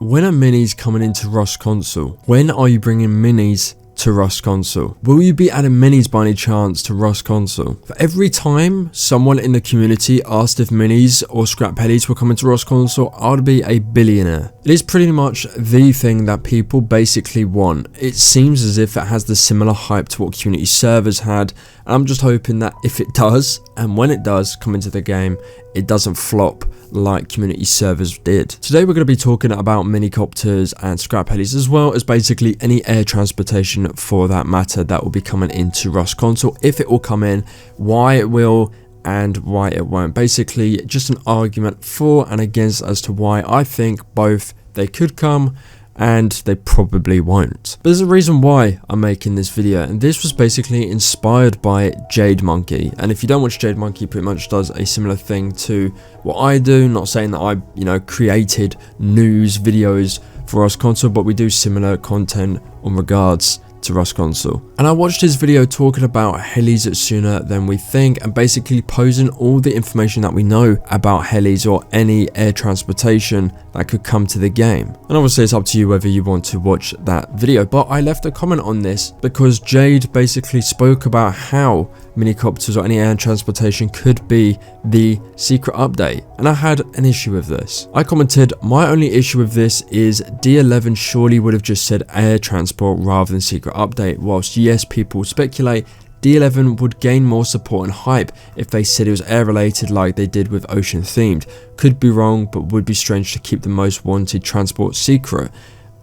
When are minis coming into Rust console? When are you bringing minis to Rust console? Will you be adding minis by any chance to Rust console? For every time someone in the community asked if minis or scrap helis were coming to Rust console, I'd be a billionaire. It is pretty much the thing that people basically want. It seems as if it has the similar hype to what community servers had, and I'm just hoping that if it does, and when it does come into the game, it doesn't flop like community servers did. Today we're going to be talking about minicopters and scrap helis, as well as basically any air transportation for that matter that will be coming into Rust console, if it will come in, why it will, and why it won't. Basically just an argument for and against as to why I think both they could come and they probably won't. But there's a reason why I'm making this video, and this was basically inspired by Jade Monkey. And if you don't watch Jade Monkey, pretty much does a similar thing to what I do. Not saying that I, created news videos for Rust console, but we do similar content on regards to Rust console. And I watched his video talking about helis sooner than we think, and basically posing all the information that we know about helis or any air transportation that could come to the game. And obviously it's up to you whether you want to watch that video, but I left a comment on this because Jade basically spoke about how minicopters or any air transportation could be the secret update, and I had an issue with this. I commented, my only issue with this is D11 surely would have just said air transport rather than secret update. Whilst yes, people speculate D11 would gain more support and hype if they said it was air related like they did with ocean themed. Could be wrong, but would be strange to keep the most wanted transport secret.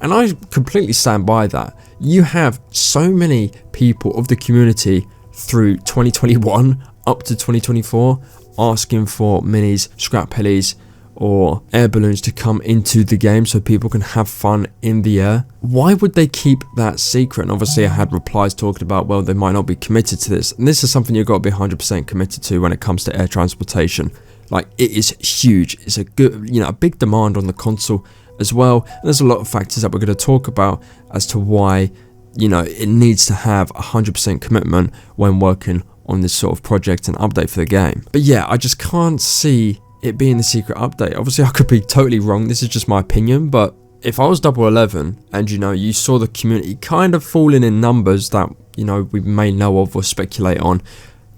And I completely stand by that. You have so many people of the community through 2021 up to 2024 asking for minis, scrap helis or air balloons to come into the game so people can have fun in the air. Why would they keep that secret? And obviously I had replies talking about, well, they might not be committed to this, and this is something you've got to be 100% committed to when it comes to air transportation. Like, it is huge. It's a good, a big demand on the console as well, and there's a lot of factors that we're going to talk about as to why it needs to have 100% commitment when working on this sort of project and update for the game. But yeah, I just can't see it being the secret update. Obviously I could be totally wrong, this is just my opinion, but if I was 11 and you saw the community kind of falling in numbers that we may know of or speculate on,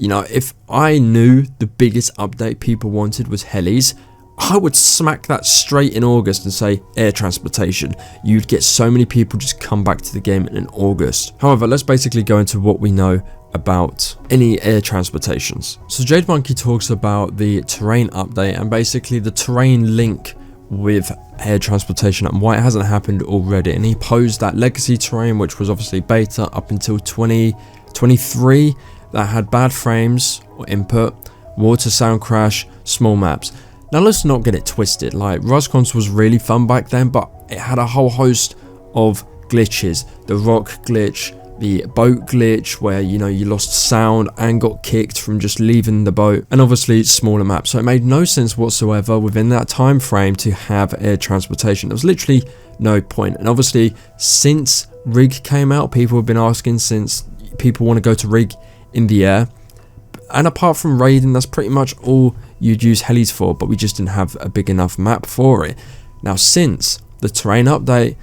if I knew the biggest update people wanted was helis, I would smack that straight in August and say air transportation. You'd get so many people just come back to the game in August. However, let's basically go into what we know about any air transportations. So Jade Monkey talks about the terrain update and basically the terrain link with air transportation and why it hasn't happened already. And he posed that legacy terrain, which was obviously beta up until 2023, that had bad frames or input, water sound crash, small maps. Now let's not get it twisted, like Rust console was really fun back then, but it had a whole host of glitches. The rock glitch, the boat glitch where you lost sound and got kicked from just leaving the boat, and obviously smaller maps. So it made no sense whatsoever within that time frame to have air transportation. There was literally no point. And obviously since rig came out, people have been asking, since people want to go to rig in the air, and apart from raiding, that's pretty much all you'd use helis for, but we just didn't have a big enough map for it. Now since the terrain update,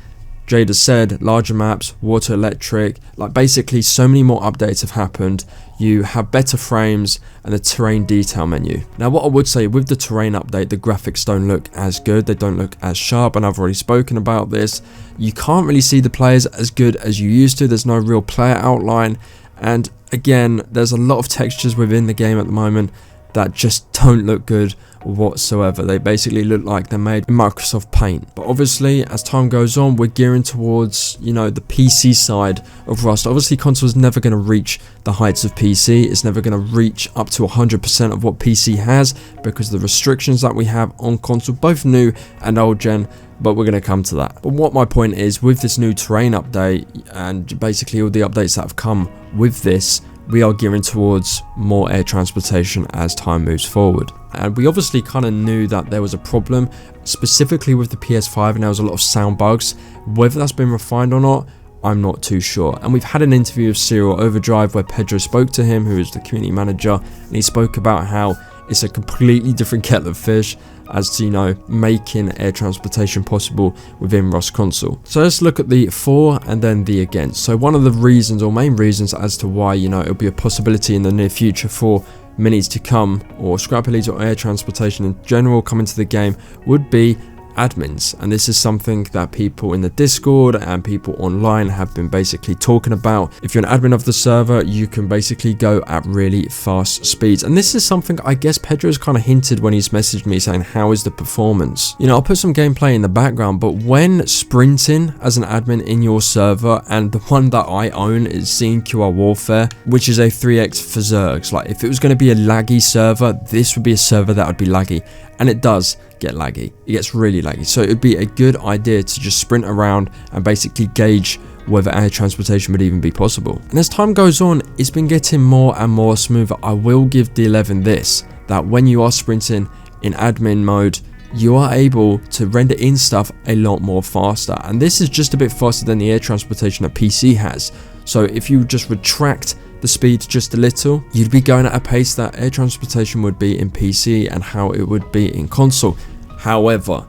Jade has said larger maps, water, electric, like basically so many more updates have happened. You have better frames and the terrain detail menu. Now what I would say with the terrain update, the graphics don't look as good, they don't look as sharp, and I've already spoken about this. You can't really see the players as good as you used to. There's no real player outline, and again, there's a lot of textures within the game at the moment that just don't look good whatsoever. They basically look like they're made in Microsoft Paint. But obviously as time goes on, we're gearing towards the PC side of Rust. Obviously console is never going to reach the heights of PC. It's never going to reach up to 100% of what PC has because of the restrictions that we have on console, both new and old gen, but we're going to come to that. But what my point is, with this new terrain update and basically all the updates that have come with this, we are gearing towards more air transportation as time moves forward. And we obviously kind of knew that there was a problem specifically with the PS5, and there was a lot of sound bugs. Whether that's been refined or not, I'm not too sure. And we've had an interview of Serial Overdrive where Pedro spoke to him, who is the community manager, and he spoke about how it's a completely different kettle of fish as to, you know, making air transportation possible within Rust console. So let's look at the for and then the against. So one of the reasons or main reasons as to why, you know, it'll be a possibility in the near future for minis to come, or scrap helis or air transportation in general come into the game, would be admins. And this is something that people in the Discord and people online have been basically talking about. If you're an admin of the server, you can basically go at really fast speeds, and this is something I guess Pedro's kind of hinted when he's messaged me saying how is the performance. You know, I'll put some gameplay in the background, but when sprinting as an admin in your server, and the one that I own is CNQR Warfare, which is a 3x for Zergs, like if it was going to be a laggy server, this would be a server that would be laggy, and it does get laggy. It gets really laggy, so it would be a good idea to just sprint around and basically gauge whether air transportation would even be possible. And as time goes on, it's been getting more and more smoother. I will give D11 this, that when you are sprinting in admin mode, you are able to render in stuff a lot more faster, and this is just a bit faster than the air transportation that PC has. So if you just retract the speed just a little, you'd be going at a pace that air transportation would be in PC and how it would be in console. However,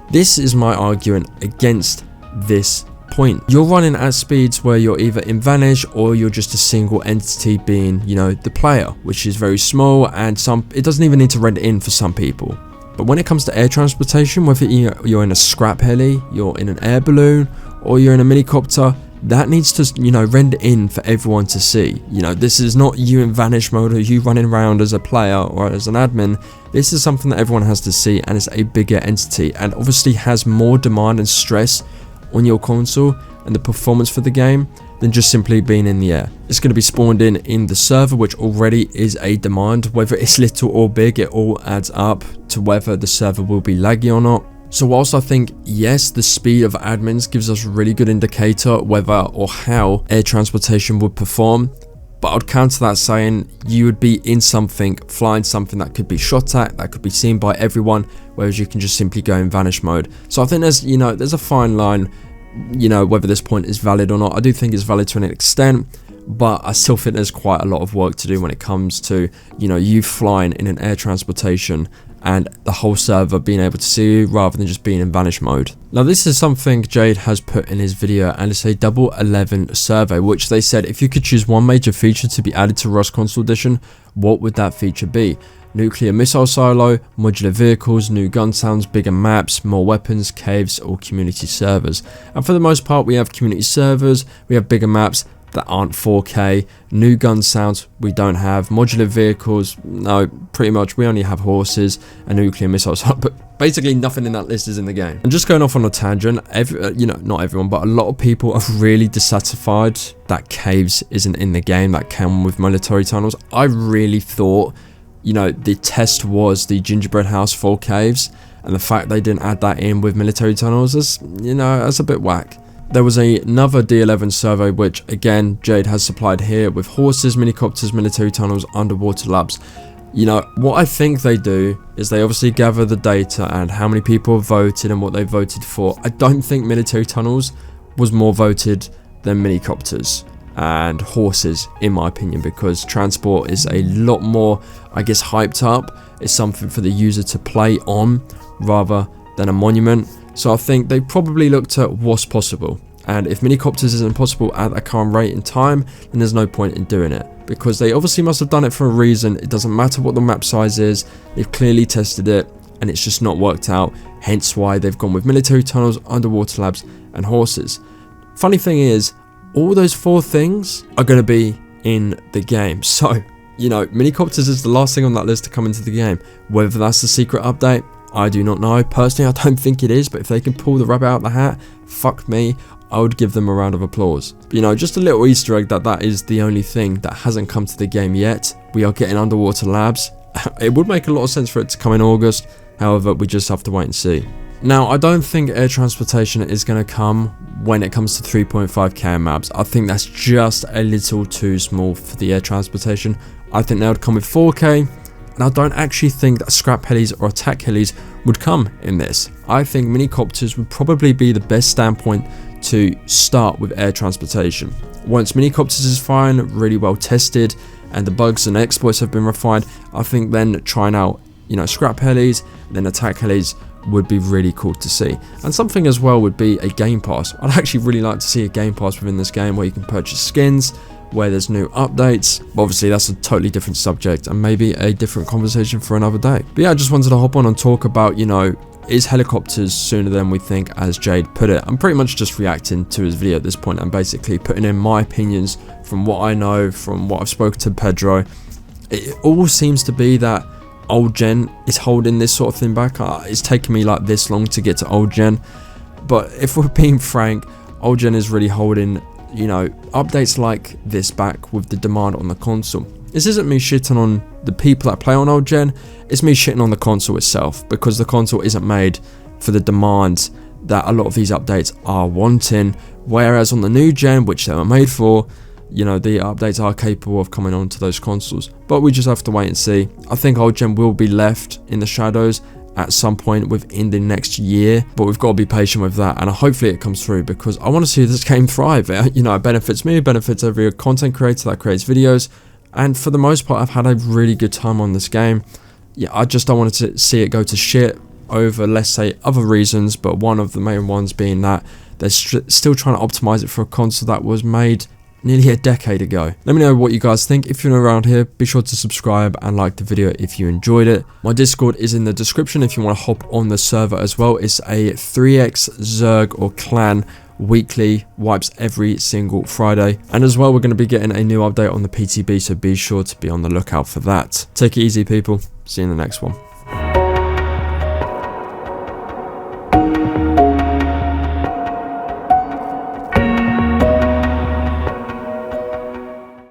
this is my argument against this point. You're running at speeds where you're either in vanish or you're just a single entity being, you know, the player, which is very small, and it doesn't even need to render in for some people. But when it comes to air transportation, whether you're in a scrap heli, you're in an air balloon, or you're in a minicopter, that needs to, you know, render in for everyone to see. You know, this is not you in vanish mode or you running around as a player or as an admin. This is something that everyone has to see, and it's a bigger entity, and obviously has more demand and stress on your console and the performance for the game than just simply being in the air. It's going to be spawned in the server, which already is a demand. Whether it's little or big, it all adds up to whether the server will be laggy or not. So whilst I think, yes, the speed of admins gives us a really good indicator whether or how air transportation would perform, but I'd counter that saying you would be in something, flying something that could be shot at, that could be seen by everyone, whereas you can just simply go in vanish mode. So I think there's, you know, there's a fine line, you know, whether this point is valid or not. I do think it's valid to an extent, but I still think there's quite a lot of work to do when it comes to, you know, you flying in an air transportation and the whole server being able to see you rather than just being in vanish mode. Now this is something Jade has put in his video, and it's a double 11 survey, which they said if you could choose one major feature to be added to Rust Console Edition, what would that feature be? Nuclear missile silo, modular vehicles, new gun sounds, bigger maps, more weapons, caves, or community servers. And for the most part, we have community servers, we have bigger maps that aren't 4K, new gun sounds we don't have, modular vehicles, no, pretty much we only have horses and nuclear missiles, but basically nothing in that list is in the game. And just going off on a tangent, you know, not everyone, but a lot of people are really dissatisfied that caves isn't in the game, that come with military tunnels. I really thought, you know, the test was the gingerbread house full caves, and the fact they didn't add that in with military tunnels is, you know, that's a bit whack. There was another D11 survey, which again Jade has supplied here, with horses, minicopters, military tunnels, underwater labs. You know, what I think they do is they obviously gather the data and how many people have voted and what they voted for. I don't think military tunnels was more voted than minicopters and horses, in my opinion, because transport is a lot more, I guess, hyped up. It's something for the user to play on rather than a monument. So I think they probably looked at what's possible, and if minicopters isn't possible at a current rate in time, then there's no point in doing it, because they obviously must have done it for a reason. It doesn't matter what the map size is, they've clearly tested it and it's just not worked out, hence why they've gone with military tunnels, underwater labs and horses. Funny thing is, all those 4 things are going to be in the game, so, you know, minicopters is the last thing on that list to come into the game. Whether that's the secret update, I do not know. Personally, I don't think it is, but if they can pull the rabbit out of the hat, fuck me, I would give them a round of applause. But, you know, just a little Easter egg that is the only thing that hasn't come to the game yet. We are getting underwater labs. It would make a lot of sense for it to come in August, however, we just have to wait and see. Now, I don't think air transportation is going to come when it comes to 3.5k maps. I think that's just a little too small for the air transportation. I think they would come with 4k. And I don't actually think that scrap helis or attack helis would come in this. I think minicopters would probably be the best standpoint to start with air transportation. Once minicopters is fine, really well tested, and the bugs and exploits have been refined, I think then trying out, you know, scrap helis, then attack helis would be really cool to see. And something as well would be a game pass. I'd actually really like to see a game pass within this game where you can purchase skins, where there's new updates. Obviously that's a totally different subject and maybe a different conversation for another day. But yeah, I just wanted to hop on and talk about, you know, is helicopters sooner than we think, as Jade put it. I'm pretty much just reacting to his video at this point and basically putting in my opinions from what I know, from what I've spoken to Pedro. It all seems to be that old gen is holding this sort of thing back. It's taken me like this long to get to old gen, but if we're being frank, old gen is really holding, you know, updates like this back with the demand on the console. This isn't me shitting on the people that play on old gen, it's me shitting on the console itself, because the console isn't made for the demands that a lot of these updates are wanting, whereas on the new gen, which they were made for, you know, the updates are capable of coming onto those consoles. But we just have to wait and see. I think old gen will be left in the shadows at some point within the next year, but we've got to be patient with that, and hopefully it comes through, because I want to see this game thrive. You know, it benefits me, it benefits every content creator that creates videos, and for the most part I've had a really good time on this game. Yeah, I just don't want to see it go to shit over, let's say, other reasons, but one of the main ones being that they're still trying to optimize it for a console that was made nearly a decade ago. Let me know what you guys think. If you're around here, be sure to subscribe and like the video if you enjoyed it. My Discord is in the description if you want to hop on the server as well. It's a 3x Zerg or clan weekly, wipes every single Friday, and as well we're going to be getting a new update on the PTB, so be sure to be on the lookout for that. Take it easy people, see you in the next one.